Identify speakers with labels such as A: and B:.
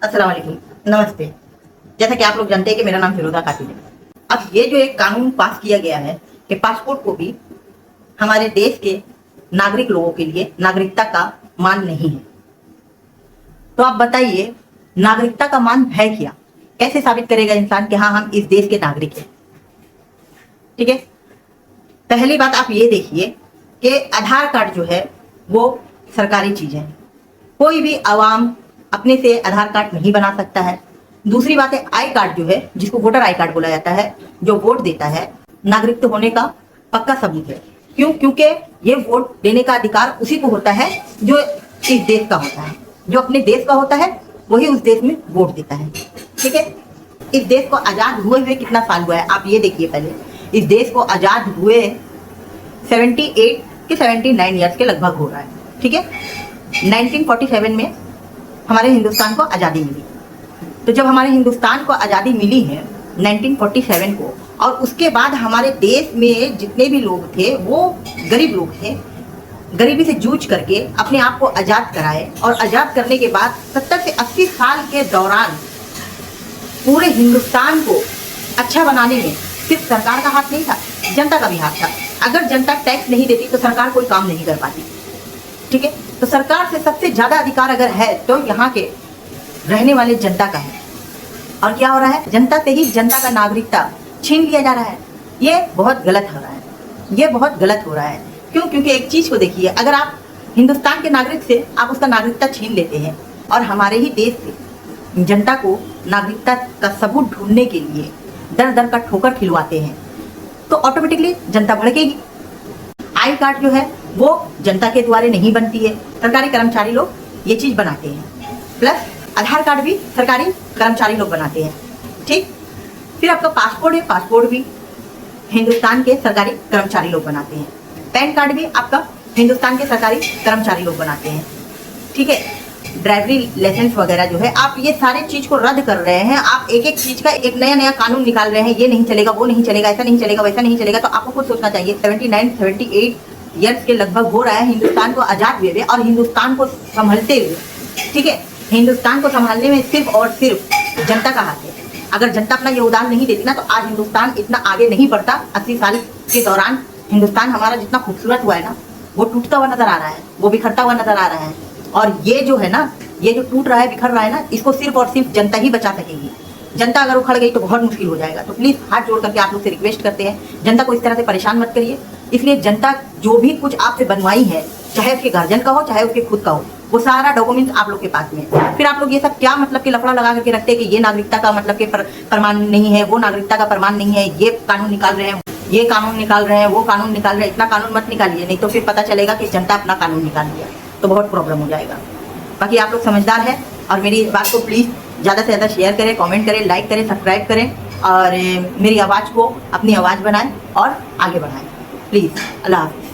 A: अस्सलाम वालेकुम, नमस्ते। जैसा कि आप लोग जानते हैं कि मेरा नाम फिरोजा खातून है। अब ये जो एक कानून पास किया गया है कि पासपोर्ट को भी हमारे देश के नागरिक लोगों के लिए नागरिकता का मान नहीं है। तो आप बताइए, नागरिकता का मान है क्या? कैसे साबित करेगा इंसान कि हाँ हम इस देश के नागरिक हैं? ठीक है, पहली बात आप ये देखिए कि आधार कार्ड जो है वो सरकारी चीज है। कोई भी आवाम अपने से आधार कार्ड नहीं बना सकता है। दूसरी बात है, आई कार्ड जो है, जिसको वोटर आई कार्ड बोला जाता है, जो वोट देता है, नागरिक होने का पक्का सबूत है। क्यों? क्योंकि ये वोट देने का अधिकार उसी को होता है जो इस देश का होता है। जो अपने देश का होता है वही उस देश में वोट देता है। ठीक है, इस देश को आजाद हुए कितना साल हुआ है आप ये देखिए। पहले इस देश को आजाद हुए 78 के 79 ईयर्स के लगभग हो रहा है। ठीक है, 1947 में हमारे हिंदुस्तान को आज़ादी मिली। तो जब हमारे हिंदुस्तान को आज़ादी मिली है 1947 को, और उसके बाद हमारे देश में जितने भी लोग थे वो गरीब लोग थे, गरीबी से जूझ करके अपने आप को आज़ाद कराए। और आज़ाद करने के बाद 70 से 80 साल के दौरान पूरे हिंदुस्तान को अच्छा बनाने में सिर्फ सरकार का हाथ नहीं था, जनता का भी हाथ था। अगर जनता टैक्स नहीं देती तो सरकार कोई काम नहीं कर पाती। ठीक है, तो सरकार से सबसे ज्यादा अधिकार अगर है तो यहाँ के रहने वाले जनता का है। और क्या हो रहा है, जनता से ही जनता का नागरिकता छीन लिया जा रहा है। ये बहुत गलत हो रहा है, ये बहुत गलत हो रहा है। क्यों? क्योंकि एक चीज को देखिए, अगर आप हिंदुस्तान के नागरिक से आप उसका नागरिकता छीन लेते हैं और हमारे ही देश से जनता को नागरिकता का सबूत ढूंढने के लिए दर दर का ठोकर खिलवाते हैं, तो ऑटोमेटिकली जनता भड़केगी। आई कार्ड जो है वो जनता के द्वारा नहीं बनती है, सरकारी कर्मचारी लोग ये चीज बनाते हैं। प्लस आधार कार्ड भी सरकारी कर्मचारी लोग बनाते हैं। ठीक, फिर आपका पासपोर्ट है, पासपोर्ट भी हिंदुस्तान के सरकारी कर्मचारी लोग बनाते हैं। पैन कार्ड भी आपका हिंदुस्तान के सरकारी कर्मचारी लोग बनाते हैं। ठीक है, ड्राइवरी लाइसेंस वगैरह जो है, आप ये सारे चीज को रद्द कर रहे हैं। आप एक एक चीज का एक नया नया कानून निकाल रहे हैं, ये नहीं चलेगा, वो नहीं चलेगा, ऐसा नहीं चलेगा, वैसा नहीं चलेगा। तो आपको खुद सोचना चाहिए। 78 ईयर्स के लगभग हो रहा है हिंदुस्तान को आजाद हुए और हिंदुस्तान को संभलते हुए। ठीक है, हिंदुस्तान को संभालने में सिर्फ और सिर्फ जनता का हाथ है। अगर जनता अपना योगदान नहीं देती ना तो आज हिंदुस्तान इतना आगे नहीं बढ़ता। 80 साल के दौरान हिंदुस्तान हमारा जितना खूबसूरत हुआ है ना, वो टूटता हुआ नजर आ रहा है, वो बिखरता हुआ नजर आ रहा है। और ये जो है ना, ये जो टूट रहा है, बिखर रहा है ना, इसको सिर्फ और सिर्फ जनता ही बचा सकेगी। जनता अगर उखड़ गई तो बहुत मुश्किल हो जाएगा। तो प्लीज हाथ जोड़ करके आप लोग से रिक्वेस्ट करते हैं, जनता को इस तरह से परेशान मत करिए। इसलिए जनता जो भी कुछ आपसे बनवाई है, चाहे उसके गार्जियन का हो चाहे उसके खुद का हो, वो सारा डॉक्यूमेंट्स आप लोग के पास में है। फिर आप लोग ये सब क्या मतलब कि लफड़ा लगा करके रखते हैं कि ये नागरिकता का मतलब कि प्रमाण नहीं है, वो नागरिकता का प्रमाण नहीं है, ये कानून निकाल रहे हैं, ये कानून निकाल रहे हैं, वो कानून निकाल रहे हैं। इतना कानून मत निकालिए, नहीं तो फिर पता चलेगा कि जनता अपना कानून निकाल लिया, तो बहुत प्रॉब्लम हो जाएगा। बाकी आप लोग समझदार हैं और मेरी इस बात को प्लीज़ ज़्यादा से ज़्यादा शेयर करें, कमेंट करें, लाइक करें, सब्सक्राइब करें और मेरी आवाज़ को अपनी आवाज़ बनाएं और आगे बढ़ाएं। प्लीज़, अल्लाह हाफ़िज़।